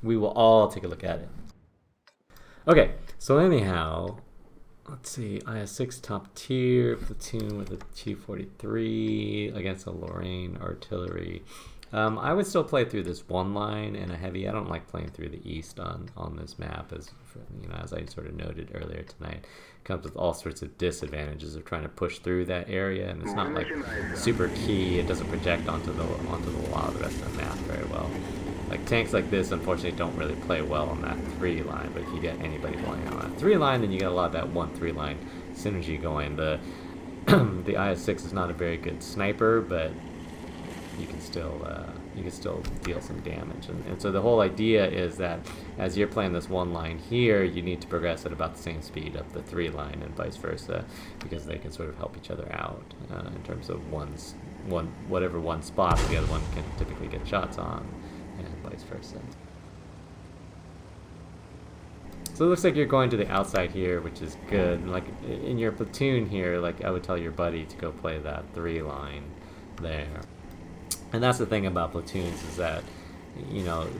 we will all take a look at it. Okay, so anyhow, let's see. IS-6 top tier platoon with a T-43 against a Lorraine artillery. I would still play through this one line and a heavy. I don't like playing through the east on this map, as as I sort of noted earlier tonight. It comes with all sorts of disadvantages of trying to push through that area, and it's not like super key. It doesn't project onto the lot of the rest of the map very well. Like tanks like this, unfortunately, don't really play well on that 3 line. But if you get anybody playing on that 3 line, then you get a lot of that 1-3 line synergy going. The the IS-6 is not a very good sniper, but you can still deal some damage. And so the whole idea is that as you're playing this 1 line here, you need to progress at about the same speed of the 3 line, and vice versa, because they can sort of help each other out in terms of whatever one spot the other one can typically get shots on, and vice versa. So it looks like you're going to the outside here, which is good. Like in your platoon here, like I would tell your buddy to go play that 3 line there. And that's the thing about platoons, is that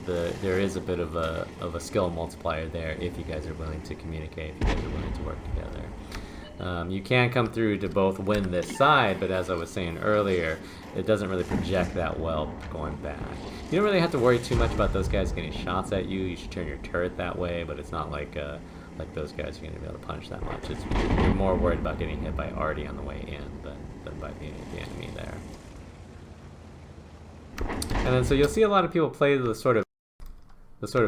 there is a bit of a skill multiplier there if you guys are willing to communicate, if you guys are willing to work together. You can come through to both win this side, but as I was saying earlier, it doesn't really project that well going back. You don't really have to worry too much about those guys getting shots at you. You should turn your turret that way, but it's not like those guys are going to be able to punch that much. You're more worried about getting hit by Artie on the way in than by being the enemy there. And then so you'll see a lot of people play the sort of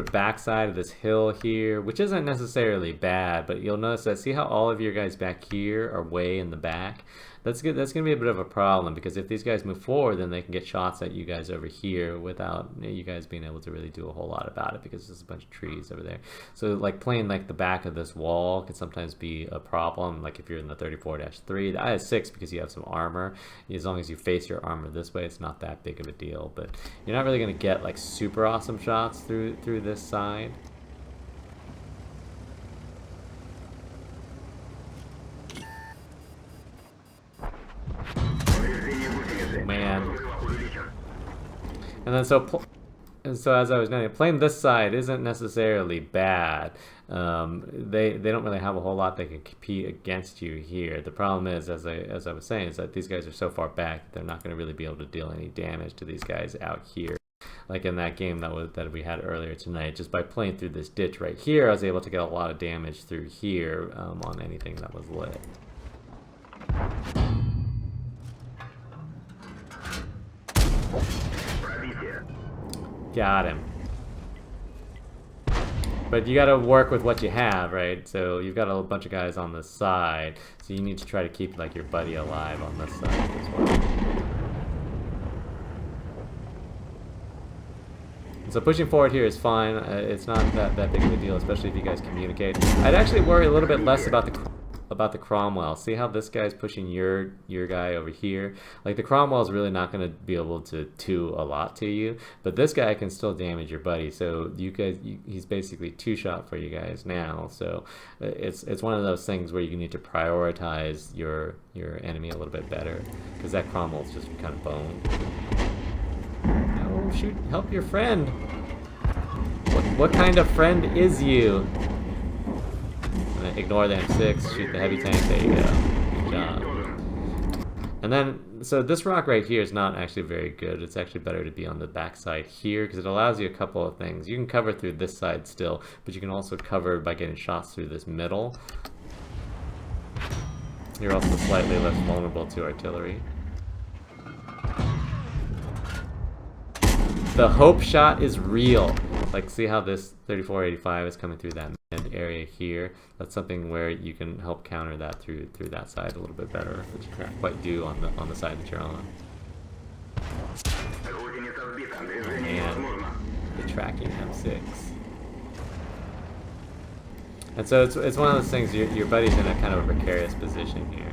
backside of this hill here, which isn't necessarily bad, but you'll notice that, see how all of your guys back here are way in the back? That's good. That's going to be a bit of a problem, because if these guys move forward, then they can get shots at you guys over here without you guys being able to really do a whole lot about it, because there's a bunch of trees over there. So like playing like the back of this wall can sometimes be a problem. Like if you're in the 34-3, the IS-6, because you have some armor, as long as you face your armor this way, it's not that big of a deal. But you're not really going to get like super awesome shots through this side. Man. And then so as I was noting, playing this side isn't necessarily bad. They don't really have a whole lot that can compete against you here. The problem is, as I was saying, is that these guys are so far back, they're not going to really be able to deal any damage to these guys out here. Like in that game that we had earlier tonight, just by playing through this ditch right here, I was able to get a lot of damage through here on anything that was lit. Got him. But you gotta work with what you have, right? So you've got a bunch of guys on this side, so you need to try to keep like your buddy alive on this side as well. So pushing forward here is fine. It's not that big of a deal, especially if you guys communicate. I'd actually worry a little bit less about the Cromwell. See how this guy's pushing your guy over here? Like the Cromwell's really not going to be able to do a lot to you, but this guy can still damage your buddy. So he's basically 2-shot for you guys now. So it's one of those things where you need to prioritize your enemy a little bit better, because that Cromwell's just kind of boned. Oh shoot! Help your friend. What kind of friend is you? Ignore the M6, shoot the heavy tank, there you go. Good job. And then, so this rock right here is not actually very good. It's actually better to be on the back side here, because it allows you a couple of things. You can cover through this side still, but you can also cover by getting shots through this middle. You're also slightly less vulnerable to artillery. The hope shot is real. Like, see how this 3485 is coming through that mid area here? That's something where you can help counter that through that side a little bit better, which you can't quite do on the side that you're on. And the tracking M6. And so it's one of those things, your buddy's in a kind of a precarious position here.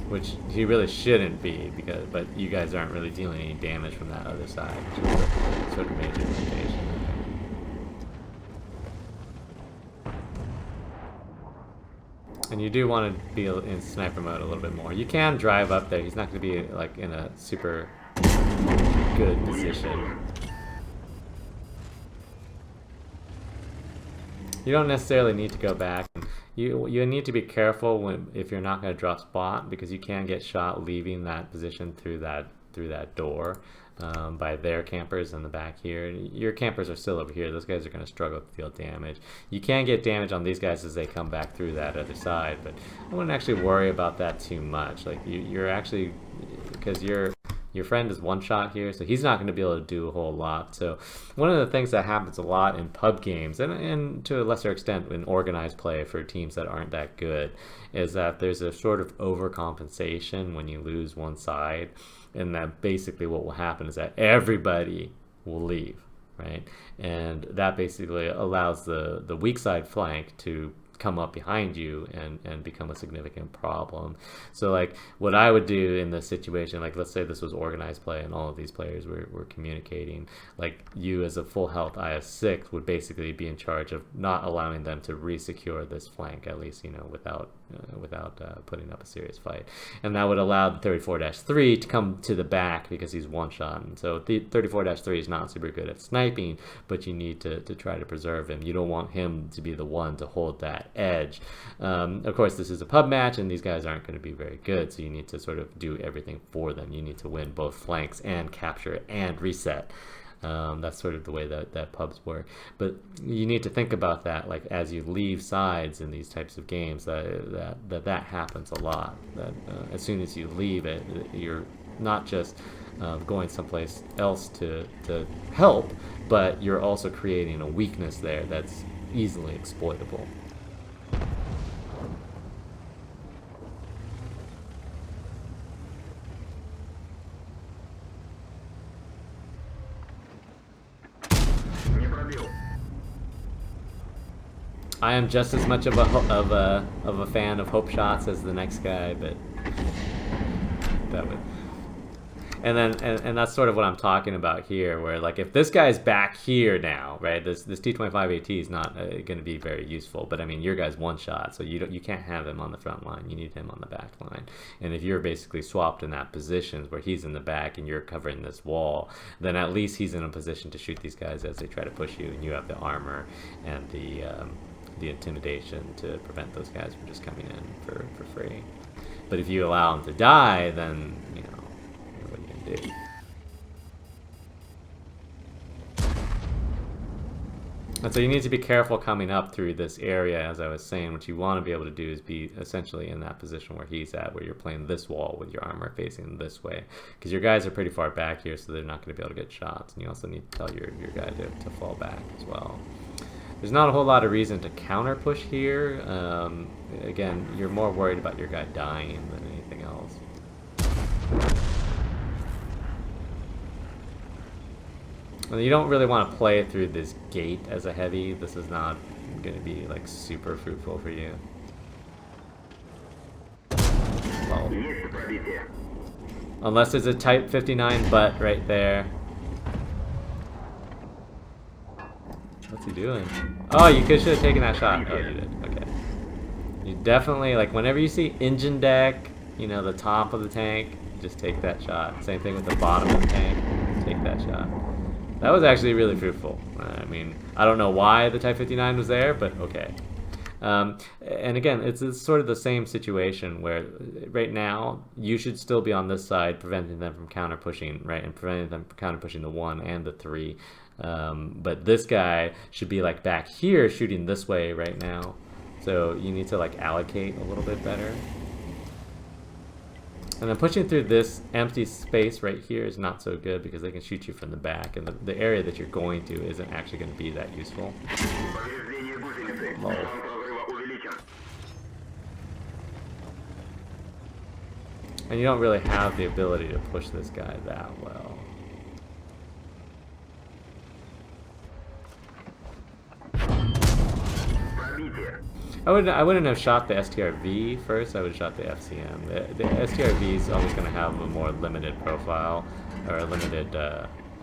Which he really shouldn't be, but you guys aren't really dealing any damage from that other side, which is a sort of major limitation. And you do want to be in sniper mode a little bit more. You can drive up there. He's not going to be like in a super good position. You don't necessarily need to go back. You need to be careful if you're not going to drop spot, because you can get shot leaving that position through that door by their campers in the back here. Your campers are still over here. Those guys are going to struggle to deal damage. You can get damage on these guys as they come back through that other side, but I wouldn't actually worry about that too much. Like you're actually, because your friend is one shot here, so he's not going to be able to do a whole lot. So one of the things that happens a lot in pub games, and to a lesser extent in organized play for teams that aren't that good, is that there's a sort of overcompensation when you lose one side, and that basically what will happen is that everybody will leave, right? And that basically allows the weak side flank to come up behind you and become a significant problem. So like what I would do in this situation, like let's say this was organized play and all of these players were communicating, like you as a full health IS-6 would basically be in charge of not allowing them to re-secure this flank, at least, you know, without putting up a serious fight. And that would allow the 34-3 to come to the back because he's one shot. And so the 34-3 is not super good at sniping, but you need to try to preserve him. You don't want him to be the one to hold that edge. Of course, this is a pub match and these guys aren't going to be very good, so you need to sort of do everything for them. You need to win both flanks and capture and reset. That's sort of the way that pubs work. But you need to think about that, like as you leave sides in these types of games, that happens a lot. That as soon as you leave it, you're not just going someplace else to help, but you're also creating a weakness there that's easily exploitable. I am just as much of a fan of hope shots as the next guy, but that would. And that's sort of what I'm talking about here, where like if this guy's back here now, right? This T25 AT is not going to be very useful, but I mean your guy's one shot, so you can't have him on the front line. You need him on the back line. And if you're basically swapped in that position where he's in the back and you're covering this wall, then at least he's in a position to shoot these guys as they try to push you, and you have the armor and the intimidation to prevent those guys from just coming in for free. But if you allow them to die, then you know what are you gonna do? And so you need to be careful coming up through this area. As I was saying, what you want to be able to do is be essentially in that position where he's at, where you're playing this wall with your armor facing this way, because your guys are pretty far back here, so they're not going to be able to get shots. And you also need to tell your guy to fall back as well. There's not a whole lot of reason to counter push here. Again, you're more worried about your guy dying than anything else. And you don't really want to play through this gate as a heavy. This is not going to be like super fruitful for you. Well, unless there's a Type 59 butt right there. What's he doing? Oh, you should have taken that shot. Oh, you did. Okay. You definitely, like, whenever you see engine deck, you know, the top of the tank, just take that shot. Same thing with the bottom of the tank. Take that shot. That was actually really fruitful. I mean, I don't know why the Type 59 was there, but okay. And again, it's sort of the same situation where right now you should still be on this side, preventing them from counter pushing, right, and preventing them from counter pushing the 1 and the 3. But this guy should be like back here shooting this way right now, so you need to like allocate a little bit better. And then pushing through this empty space right here is not so good because they can shoot you from the back, and the area that you're going to isn't actually going to be that useful. Lol. And you don't really have the ability to push this guy that well. I wouldn't have shot the STRV first. I would have shot the FCM. The STRV is always going to have a more limited profile or a limited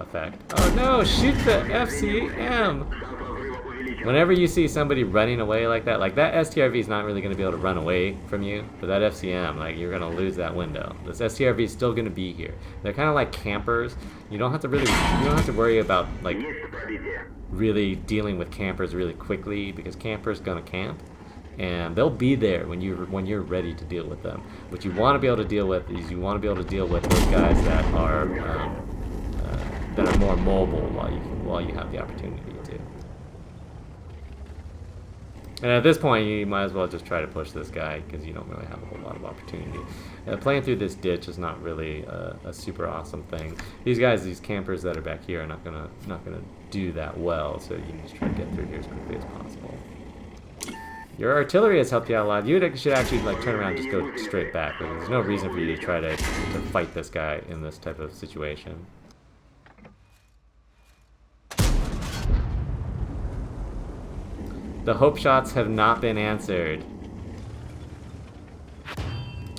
effect. Oh no! Shoot the FCM! Whenever you see somebody running away like that STRV is not really going to be able to run away from you, but that FCM, like, you're going to lose that window. This STRV is still going to be here. They're kind of like campers. You don't have to worry about, like, really dealing with campers really quickly, because campers going to camp, and they'll be there when you're ready to deal with them. What you want to be able to deal with is those guys that are more mobile while you have the opportunity to. And at this point, you might as well just try to push this guy, because you don't really have a whole lot of opportunity. Playing through this ditch is not really a super awesome thing. These campers that are back here are not gonna do that well. So you can just try to get through here as quickly as possible. Your artillery has helped you out a lot. You should actually, like, turn around and just go straight back. There's no reason for you to try to fight this guy in this type of situation. The hope shots have not been answered.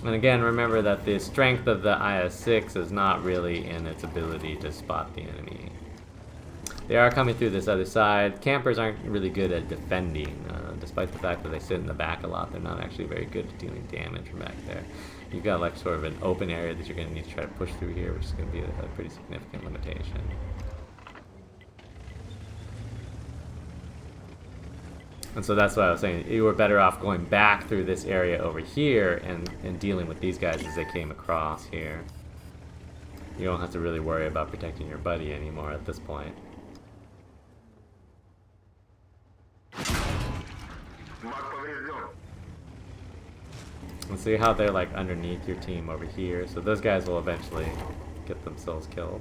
And again, remember that the strength of the IS-6 is not really in its ability to spot the enemy. They are coming through this other side. Campers aren't really good at defending. Despite the fact that they sit in the back a lot, they're not actually very good at dealing damage from back there. You've got, like, sort of an open area that you're going to need to try to push through here, which is going to be a pretty significant limitation. And so that's what I was saying. You were better off going back through this area over here and dealing with these guys as they came across here. You don't have to really worry about protecting your buddy anymore at this point. And see how they're, like, underneath your team over here. So those guys will eventually get themselves killed.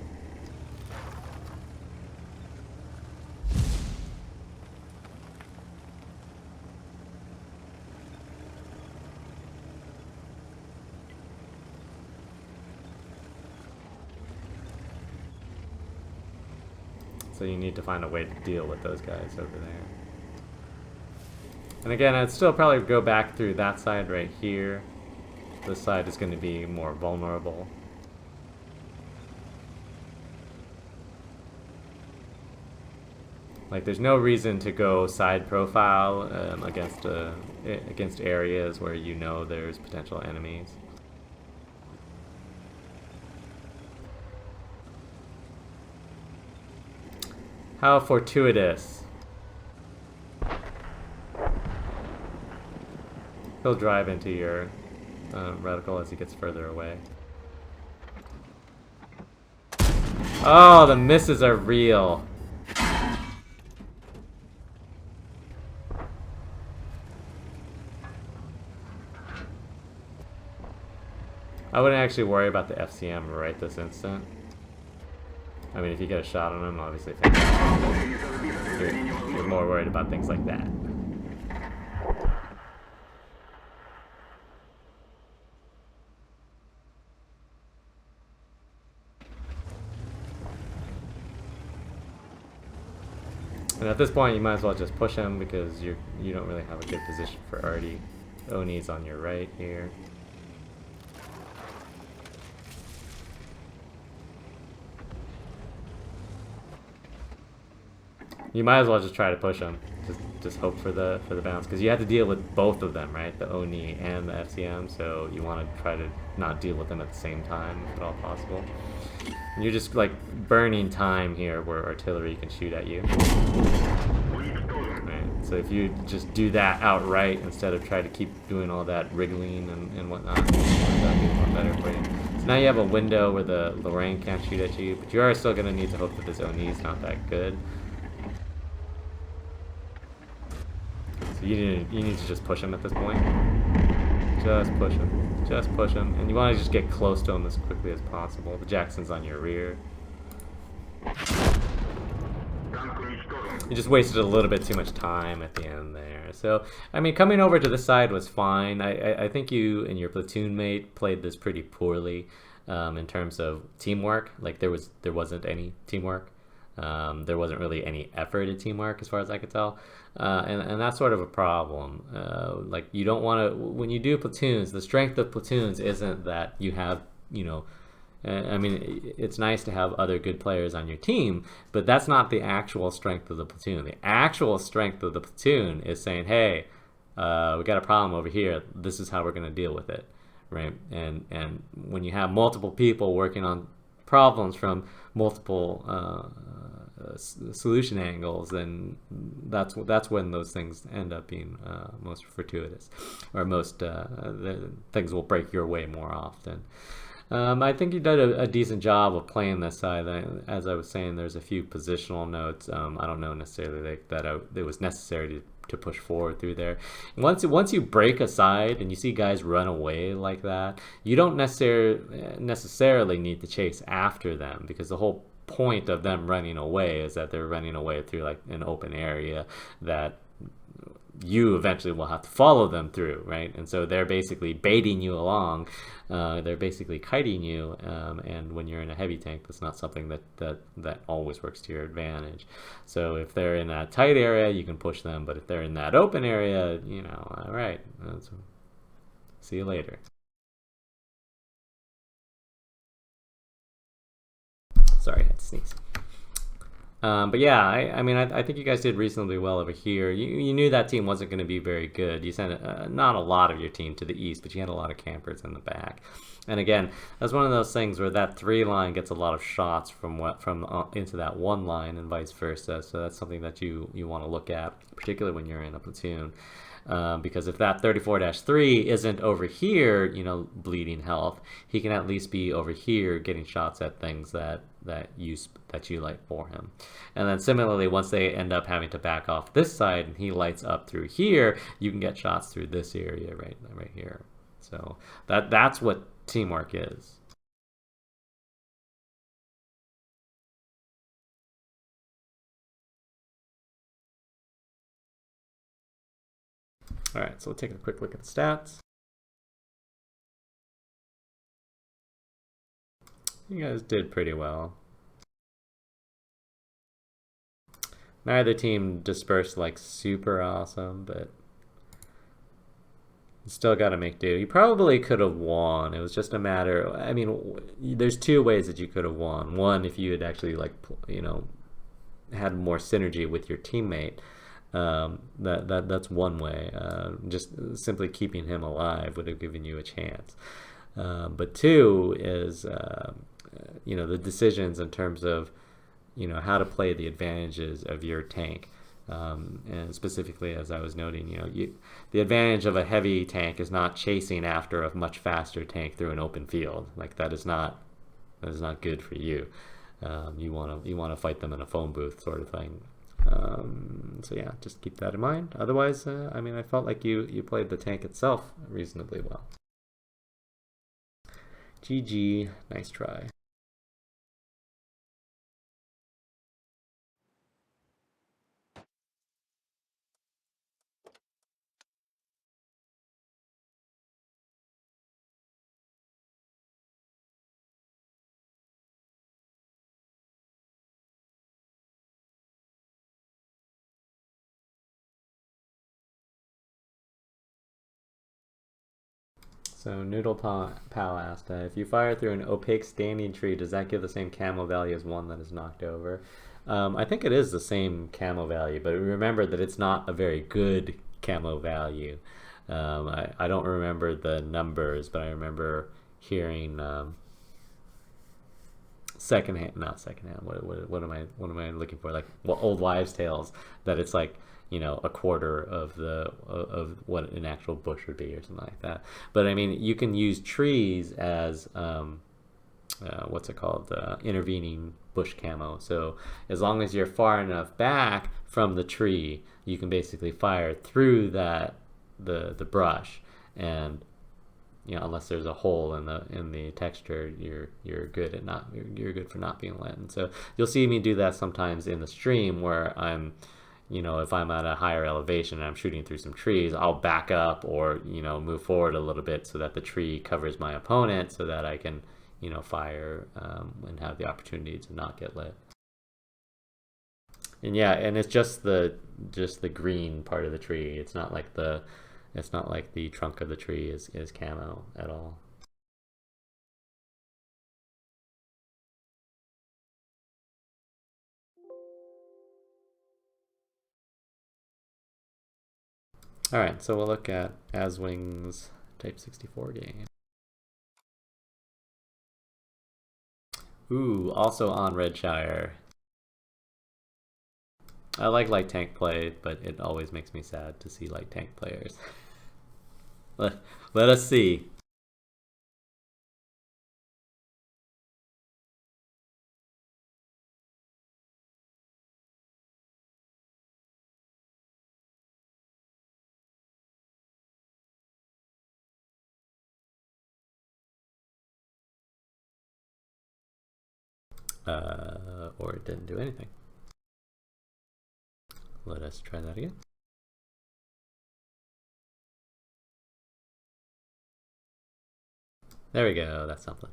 So you need to find a way to deal with those guys over there. And again, I'd still probably go back through that side right here. This side is going to be more vulnerable. Like, there's no reason to go side profile against areas where you know there's potential enemies. How fortuitous. He'll drive into your reticle as he gets further away. Oh, the misses are real. I wouldn't actually worry about the FCM right this instant. I mean, if you get a shot on him, obviously you're more worried about things like that. And at this point, you might as well just push him, because you don't really have a good position for Artie. Oni's on your right here. You might as well just try to push them. Just hope for the bounce, because you have to deal with both of them, right? The Oni and the FCM. So you want to try to not deal with them at the same time, if at all possible. And you're just, like, burning time here where artillery can shoot at you. Right. So if you just do that outright instead of try to keep doing all that wriggling and whatnot, that'd be a lot better for you. So now you have a window where the Lorraine can't shoot at you, but you are still going to need to hope that this Oni is not that good. So you need to just push him at this point. Just push him. Just push him. And you want to just get close to him as quickly as possible. The Jackson's on your rear. You just wasted a little bit too much time at the end there. So, I mean, coming over to this side was fine. I think you and your platoon mate played this pretty poorly in terms of teamwork. Like, there wasn't any teamwork. There wasn't really any effort at teamwork, as far as I could tell, and that's sort of a problem. Like, you don't want to, when you do platoons, the strength of platoons isn't that you have, I mean, it's nice to have other good players on your team, but that's not the actual strength of the platoon. The actual strength of the platoon is saying, hey, we got a problem over here. This is how we're going to deal with it, right? And when you have multiple people working on problems from multiple solution angles, then that's when those things end up being most fortuitous, or most things will break your way more often. I think you did a decent job of playing this side. As I was saying, there's a few positional notes. I don't know necessarily that it was necessary to push forward through there. Once you break a side and you see guys run away like that, you don't necessarily need to chase after them, because the whole point of them running away is that they're running away through like an open area that you eventually will have to follow them through, right? And so they're basically baiting you along. They're basically kiting you, and when you're in a heavy tank, that's not something that always works to your advantage. So if they're in that tight area, you can push them, but if they're in that open area, you know, all right, see you later. Sorry, I had to sneeze. But yeah, I mean, I think you guys did reasonably well over here. You knew that team wasn't going to be very good. You sent not a lot of your team to the east, but you had a lot of campers in the back. And again, that's one of those things where that 3 line gets a lot of shots from into that 1 line and vice versa. So that's something that you want to look at, particularly when you're in a platoon. Because if that 34-3 isn't over here, you know, bleeding health, he can at least be over here getting shots at things that you light for him. And then similarly, once they end up having to back off this side and he lights up through here, you can get shots through this area right here. So that's what teamwork is. All right, so let's take a quick look at the stats. You guys did pretty well. Neither team dispersed like super awesome, but still got to make do. You probably could have won. It was just a matter. I mean, there's 2 ways that you could have won. One, if you had actually, like, you know, had more synergy with your teammate. That's one way. Just simply keeping him alive would have given you a chance. But 2 is, you know, the decisions in terms of, you know, how to play the advantages of your tank. And specifically, as I was noting, you know, the advantage of a heavy tank is not chasing after a much faster tank through an open field. Like, that is not good for you. You want to fight them in a phone booth sort of thing. So yeah, just keep that in mind. Otherwise, I mean, I felt like you played the tank itself reasonably well. GG, nice try. So Noodle Pal asked, if you fire through an opaque standing tree, does that give the same camo value as one that is knocked over? I think it is the same camo value, but remember that it's not a very good camo value. I don't remember the numbers, but I remember hearing not secondhand. What am I looking for? Like, well, old wives' tales, that it's like, you know, a quarter of what an actual bush would be or something like that. But I mean, you can use trees as what's it called, intervening bush camo. So as long as you're far enough back from the tree, you can basically fire through the brush, and you know, unless there's a hole in the texture, you're good for not being lit. And so you'll see me do that sometimes in the stream, where I'm, you know, if I'm at a higher elevation and I'm shooting through some trees, I'll back up, or, you know, move forward a little bit so that the tree covers my opponent, so that I can, you know, fire and have the opportunity to not get lit. And yeah, and it's just the green part of the tree. It's not like the trunk of the tree is camo at all. Alright, so we'll look at Azwing's Type 64 game. Ooh, also on Redshire. I like light tank play, but it always makes me sad to see light tank players. Let us see. Or it didn't do anything. Let us try that again. There we go, that's something.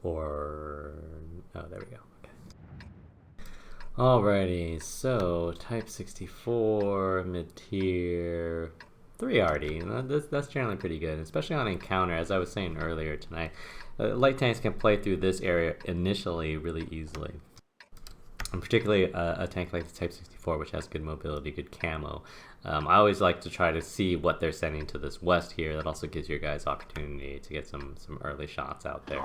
Or, oh, there we go. Okay. Alrighty, so Type 64, mid-tier, 3 already. That's generally pretty good, especially on encounter. As I was saying earlier tonight, light tanks can play through this area initially really easily. And particularly a tank like the Type 64, which has good mobility, good camo. I always like to try to see what they're sending to this west here. That also gives your guys opportunity to get some early shots out there.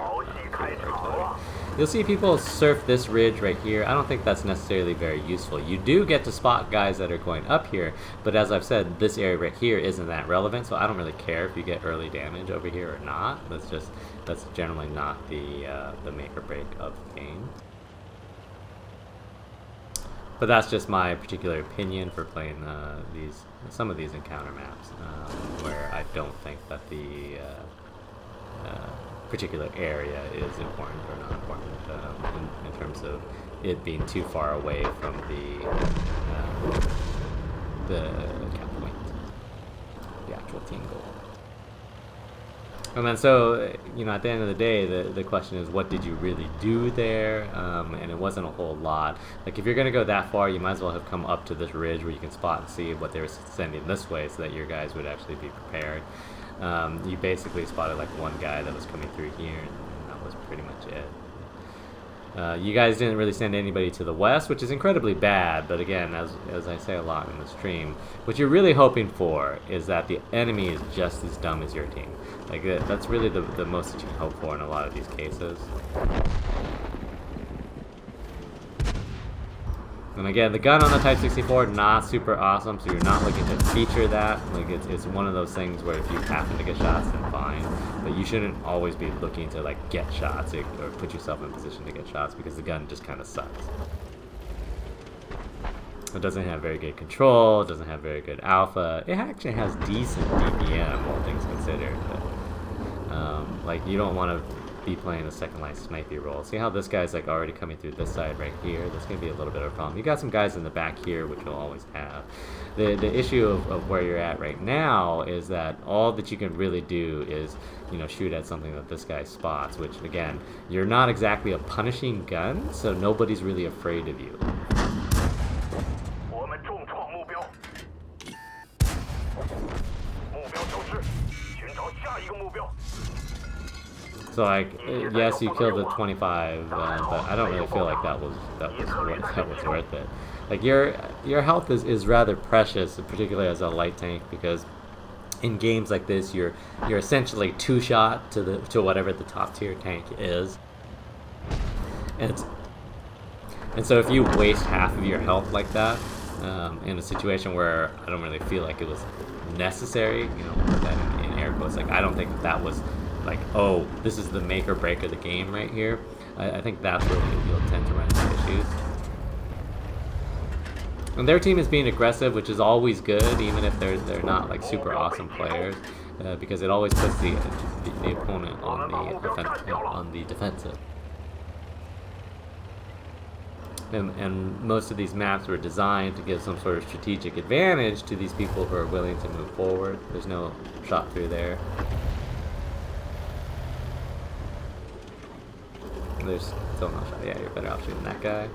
You'll see people surf this ridge right here. I don't think that's necessarily very useful. You do get to spot guys that are going up here, but as I've said, this area right here isn't that relevant, so I don't really care if you get early damage over here or not. That's generally not the make or break of the game. But that's just my particular opinion for playing some of these encounter maps, where I don't think that the particular area is important or not important in terms of it being too far away from the cap point, the actual team goal. And then so, you know, at the end of the day, the question is, what did you really do there? And it wasn't a whole lot. Like, if you're going to go that far, you might as well have come up to this ridge where you can spot and see what they were sending this way so that your guys would actually be prepared. You basically spotted like one guy that was coming through here, and that was pretty much it. You guys didn't really send anybody to the west, which is incredibly bad, but again, as I say a lot in the stream, what you're really hoping for is that the enemy is just as dumb as your team. Like, that's really the most that you can hope for in a lot of these cases. And again, the gun on the Type 64, not super awesome, so you're not looking to feature that. Like, it's one of those things where if you happen to get shots, then fine. But you shouldn't always be looking to, like, get shots or put yourself in a position to get shots, because the gun just kind of sucks. It doesn't have very good control, it doesn't have very good alpha. It actually has decent DPM, all things considered. But, like, you don't want to be playing a second line snipey role. See how this guy's like already coming through this side right here? That's gonna be a little bit of a problem. You got some guys in the back here, which you'll always have. The issue of where you're at right now is that all that you can really do is, you know, shoot at something that this guy spots, which again, you're not exactly a punishing gun, so nobody's really afraid of you. So, like, yes, you killed the 25, but I don't really feel like that was worth it. Like, your health is rather precious, particularly as a light tank, because in games like this, you're essentially two-shot to whatever the top tier tank is, and so if you waste half of your health like that in a situation where I don't really feel like it was necessary, you know, put that in air quotes. Like, I don't think that was like, oh, this is the make or break of the game right here. I think that's where you'll tend to run into issues. And their team is being aggressive, which is always good, even if they're not like super awesome players, because it always puts the opponent on the defensive. And most of these maps were designed to give some sort of strategic advantage to these people who are willing to move forward. There's no shot through there. There's still no shot. Yeah, you're better off shooting that guy.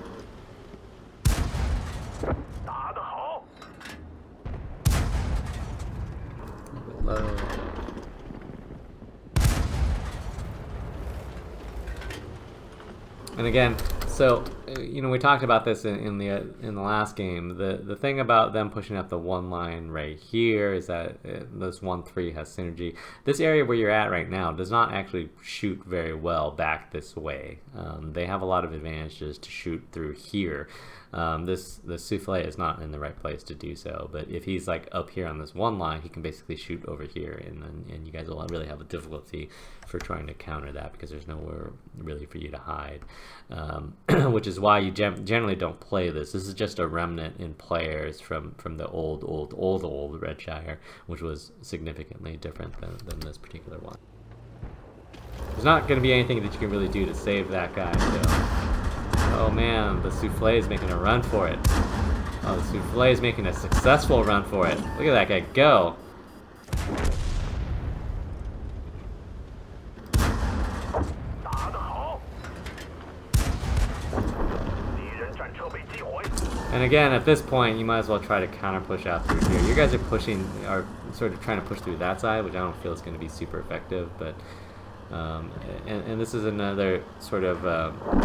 And again, so you know, we talked about this in the last game. The thing about them pushing up the one line right here is that this 1-3 has synergy. This area where you're at right now does not actually shoot very well back this way. They have a lot of advantages to shoot through here. The souffle is not in the right place to do so, but if he's like up here on this one line, he can basically shoot over here, and you guys will really have a difficulty for trying to counter that because there's nowhere really for you to hide, which is why you generally don't play this. This is just a remnant in players from the old Redshire, which was significantly different than this particular one. There's not going to be anything that you can really do to save that guy, so. Oh man, the souffle is making a run for it. Oh, the souffle is making a successful run for it. Look at that guy go. And again, at this point, you might as well try to counter push out through here. You guys are sort of trying to push through that side, which I don't feel is going to be super effective, but and this is another sort of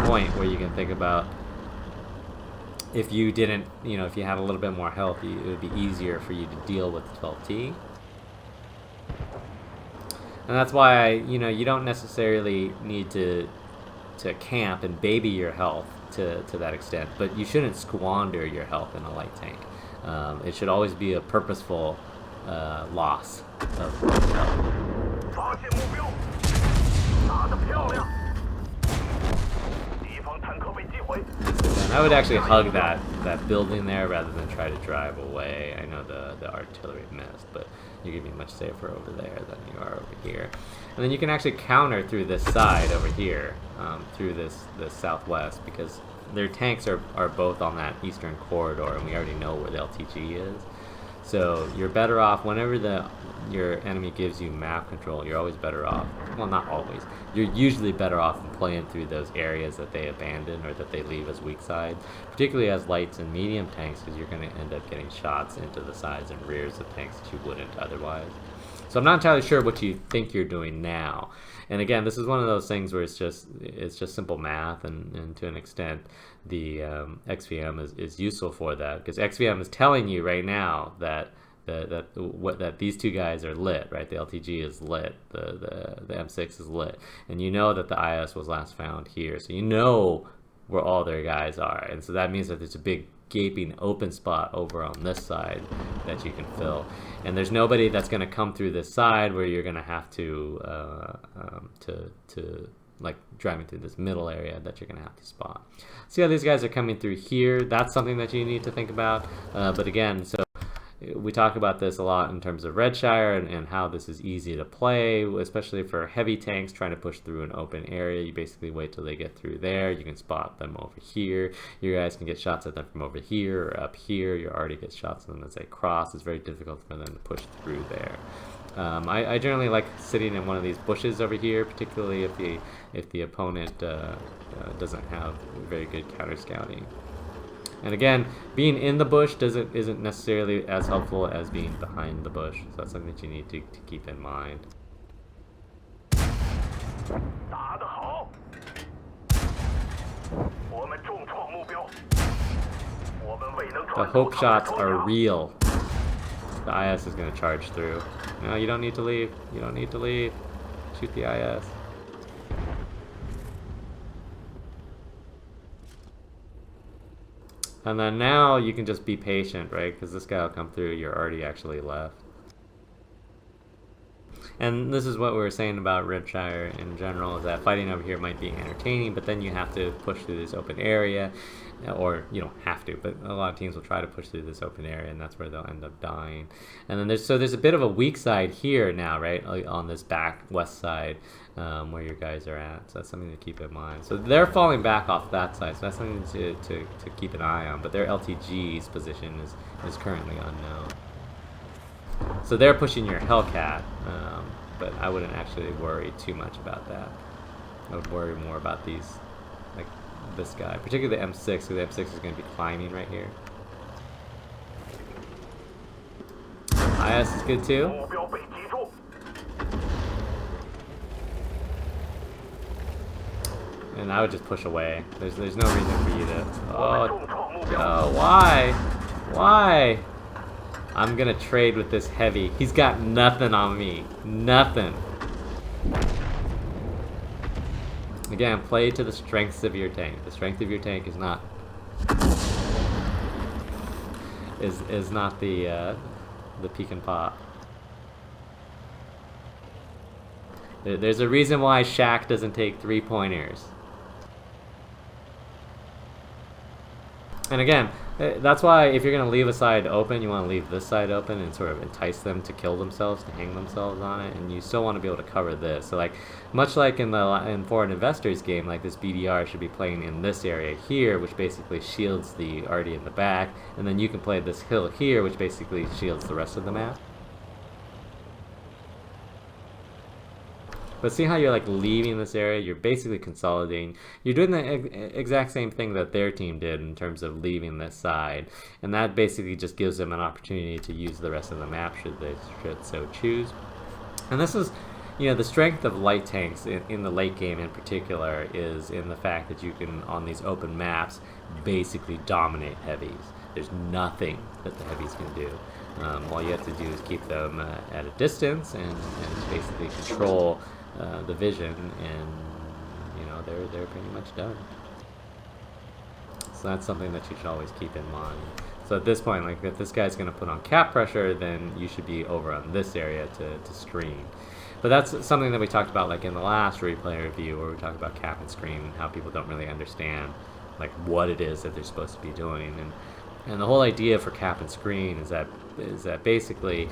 point where you can think about if you didn't, you know, if you had a little bit more health, it would be easier for you to deal with the 12T. And that's why, you know, you don't necessarily need to camp and baby your health to that extent, but you shouldn't squander your health in a light tank. It should always be a purposeful loss of health. And I would actually hug that building there rather than try to drive away. I know the artillery missed, but you're going to be much safer over there than you are over here. And then you can actually counter through this side over here, through this southwest, because their tanks are both on that eastern corridor, and we already know where the LTG is. So you're better off whenever your enemy gives you map control. You're always better off. Well, not always. You're usually better off playing through those areas that they abandon or that they leave as weak sides, particularly as lights and medium tanks, because you're going to end up getting shots into the sides and rears of tanks that you wouldn't otherwise. So I'm not entirely sure what you think you're doing now. And again, this is one of those things where it's just simple math, and to an extent, the XVM is useful for that, because XVM is telling you right now that these two guys are lit, right? The LTG is lit, the M6 is lit, and you know that the IS was last found here, so you know where all their guys are, and so that means that there's a big gaping open spot over on this side that you can fill, and there's nobody that's going to come through this side where you're going to have to like driving through this middle area that you're going to have to spot. See how these guys are coming through here? That's something that you need to think about, but again, so we talk about this a lot in terms of Redshire and how this is easy to play, especially for heavy tanks trying to push through an open area. You basically wait till they get through there. You can spot them over here. You guys can get shots at them from over here or up here. You already get shots at them as they cross. It's very difficult for them to push through there. I generally like sitting in one of these bushes over here, particularly if the opponent doesn't have very good counter scouting. And again, being in the bush isn't necessarily as helpful as being behind the bush, so that's something that you need to keep in mind. The hope shots are real. The IS is going to charge through. No, you don't need to leave. You don't need to leave. Shoot the IS. And then now you can just be patient, right? Because this guy will come through. You're already actually left. And this is what we were saying about Redshire in general, is that fighting over here might be entertaining, but then you have to push through this open area, or you don't have to, but a lot of teams will try to push through this open area, and that's where they'll end up dying. And then there's a bit of a weak side here now, right, on this back west side where your guys are at. So that's something to keep in mind. So they're falling back off that side, so that's something to keep an eye on. But their LTG's position is currently unknown. So they're pushing your Hellcat, but I wouldn't actually worry too much about that. I would worry more about these, like this guy, particularly the M6, because the M6 is going to be climbing right here. IS is good too. And I would just push away. There's no reason for you to... Oh, why? Why? I'm gonna trade with this heavy. He's got nothing on me. Nothing. Again, play to the strengths of your tank. The strength of your tank is not... is not the peek and pop. There's a reason why Shaq doesn't take 3-pointers. And again, that's why if you're going to leave a side open, you want to leave this side open and sort of entice them to kill themselves, to hang themselves on it, and you still want to be able to cover this. So like, much like in Foreign Investors game, like this BDR should be playing in this area here, which basically shields the arty in the back, and then you can play this hill here, which basically shields the rest of the map. But see how you're like leaving this area? You're basically consolidating. You're doing the exact same thing that their team did in terms of leaving this side. And that basically just gives them an opportunity to use the rest of the map should they so choose. And this is, you know, the strength of light tanks in the late game in particular is in the fact that you can, on these open maps, basically dominate heavies. There's nothing that the heavies can do. All you have to do is keep them at a distance and basically control the vision, and you know they're pretty much done. So that's something that you should always keep in mind. So at this point, like if this guy's going to put on cap pressure, then you should be over on this area to screen. But that's something that we talked about like in the last replay review, where we talked about cap and screen and how people don't really understand like what it is that they're supposed to be doing. And the whole idea for cap and screen is that basically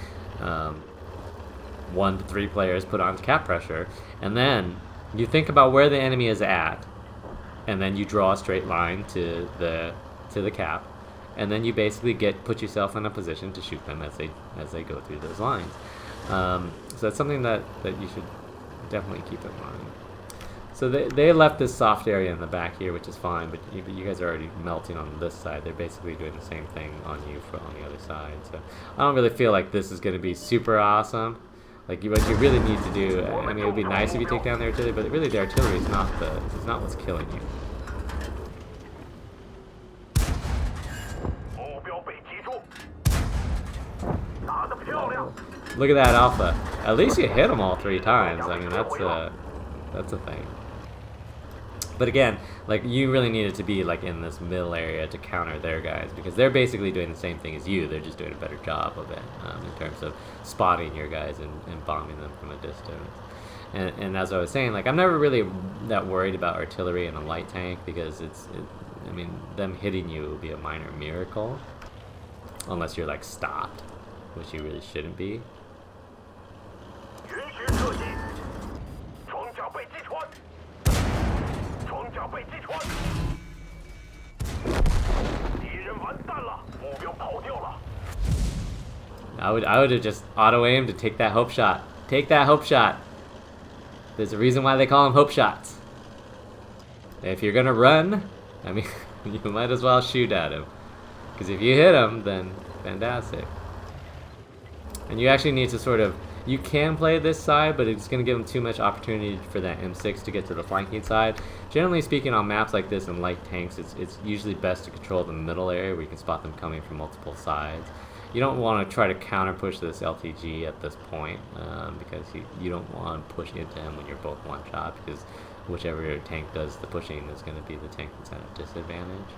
1 to 3 players put on cap pressure, and then you think about where the enemy is at, and then you draw a straight line to the cap, and then you basically put yourself in a position to shoot them as they go through those lines. So that's something that you should definitely keep in mind. So they left this soft area in the back here, which is fine, but you guys are already melting on this side. They're basically doing the same thing on you on the other side. So I don't really feel like this is going to be super awesome. Like what you really need to do, I mean, it would be nice if you take down the artillery, but really the artillery is not what's killing you. Look at that alpha. At least you hit them all 3 times. I mean, that's a thing. But again, like you really needed to be like in this middle area to counter their guys, because they're basically doing the same thing as you. They're just doing a better job of it in terms of spotting your guys and bombing them from a distance. And as I was saying, like I'm never really that worried about artillery and a light tank, because I mean, them hitting you will be a minor miracle, unless you're like stopped, which you really shouldn't be. I would have just auto-aimed to take that hope shot. Take that hope shot. There's a reason why they call them hope shots. If you're gonna run, I mean, you might as well shoot at him. Because if you hit him, then fantastic. And you actually need to sort of, you can play this side, but it's going to give them too much opportunity for that M6 to get to the flanking side. Generally speaking, on maps like this and light tanks, it's usually best to control the middle area where you can spot them coming from multiple sides. You don't want to try to counter push this LTG at this point, because you don't want to push into him when you're both one shot, because whichever tank does the pushing is going to be the tank that's at a disadvantage.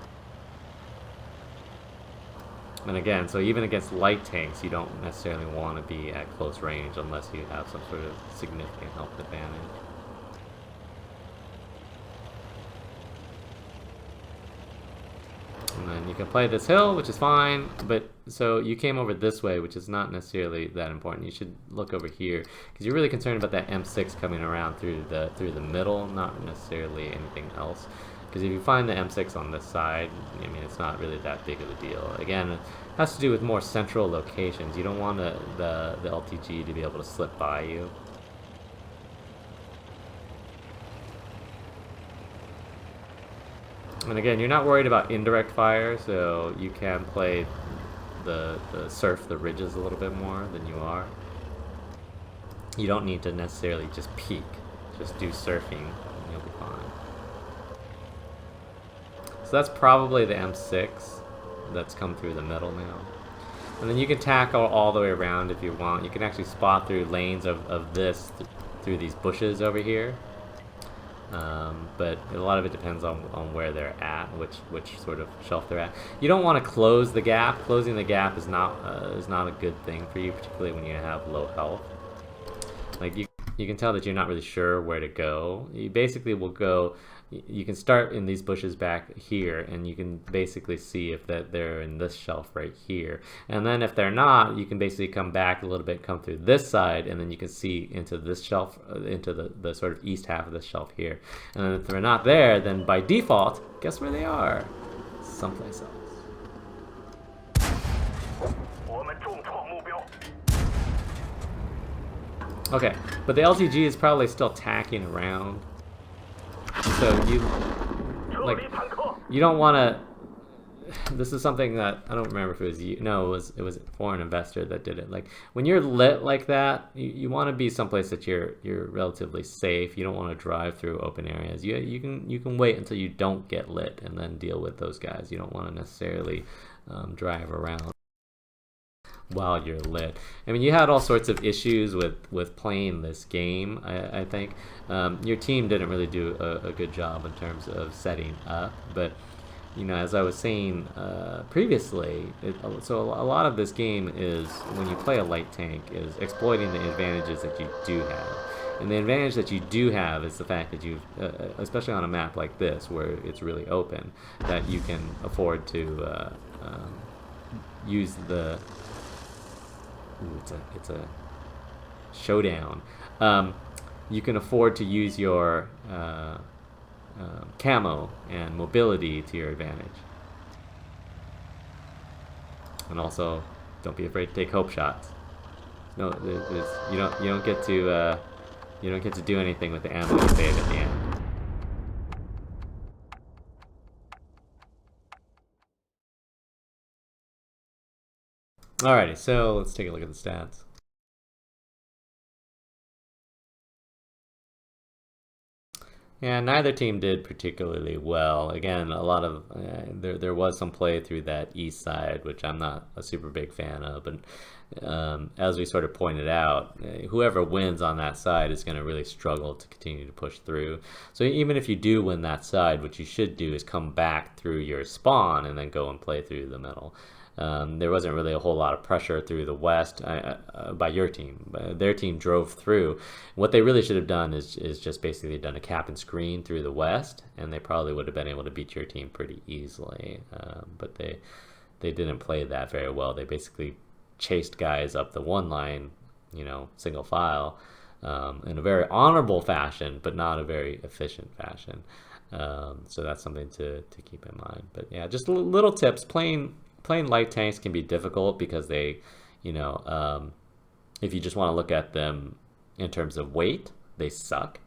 And again, so even against light tanks, you don't necessarily want to be at close range unless you have some sort of significant health advantage. And then you can play this hill, which is fine, but so you came over this way, which is not necessarily that important. You should look over here, because you're really concerned about that M6 coming around through the middle, not necessarily anything else. Because if you find the M6 on this side, I mean, it's not really that big of a deal. Again, it has to do with more central locations. You don't want the LTG to be able to slip by you. And again, you're not worried about indirect fire, so you can play surf the ridges a little bit more than you are. You don't need to necessarily just peek. Just do surfing and you'll be fine. So that's probably the M6 that's come through the middle now. And then you can tackle all the way around if you want. You can actually spot through lanes of this through these bushes over here. But a lot of it depends on where they're at, which sort of shelf they're at. You don't want to close the gap. Closing the gap is not a good thing for you, particularly when you have low health. Like you can tell that you're not really sure where to go. You basically will go. You can start in these bushes back here, and you can basically see if they're in this shelf right here. And then if they're not, you can basically come back a little bit, come through this side, and then you can see into this shelf, into the sort of east half of this shelf here. And then if they're not there, then by default, guess where they are? Someplace else. Okay, but the LTG is probably still tacking around. So you don't want to. This is something that I don't remember if it was you. No, it was ForeignInvestor that did it. Like when you're lit like that, you want to be someplace that you're relatively safe. You don't want to drive through open areas. You can wait until you don't get lit and then deal with those guys. You don't want to necessarily drive around while you're lit. I mean, you had all sorts of issues with playing this game. I think your team didn't really do a good job in terms of setting up, but you know, as I was saying previously, so a lot of this game is, when you play a light tank, is exploiting the advantages that you do have. And the advantage that you do have is the fact that you've, especially on a map like this where it's really open, that you can afford to use the it's a showdown. You can afford to use your camo and mobility to your advantage, and also don't be afraid to take hope shots. No, you don't get to do anything with the ammo you save at the end. Alrighty, so let's take a look at the stats. Yeah, neither team did particularly well. Again, a lot of there was some play through that east side, which I'm not a super big fan of. But as we sort of pointed out, whoever wins on that side is going to really struggle to continue to push through. So even if you do win that side, what you should do is come back through your spawn and then go and play through the middle. There wasn't really a whole lot of pressure through the west by your team. Their team drove through. What they really should have done is just basically done a cap and screen through the west, and they probably would have been able to beat your team pretty easily. But they didn't play that very well. They basically chased guys up the one line, single file, in a very honorable fashion, but not a very efficient fashion. So that's something to keep in mind. But yeah, just little tips. Playing light tanks can be difficult because they, if you just want to look at them in terms of weight, they suck.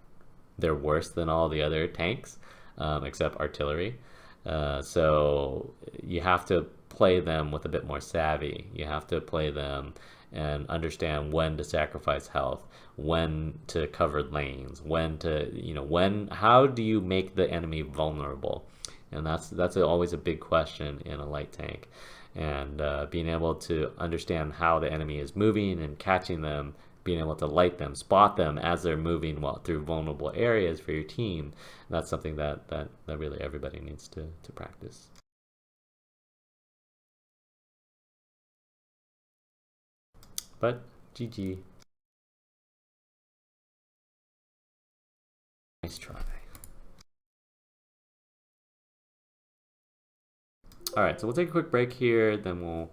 They're worse than all the other tanks, except artillery. So you have to play them with a bit more savvy. You have to play them and understand when to sacrifice health, when to cover lanes, how do you make the enemy vulnerable? And that's always a big question in a light tank. And being able to understand how the enemy is moving and catching them, being able to light them, spot them as they're moving through vulnerable areas for your team, that's something that really everybody needs to practice. But GG. Nice try. All right, so we'll take a quick break here, then we'll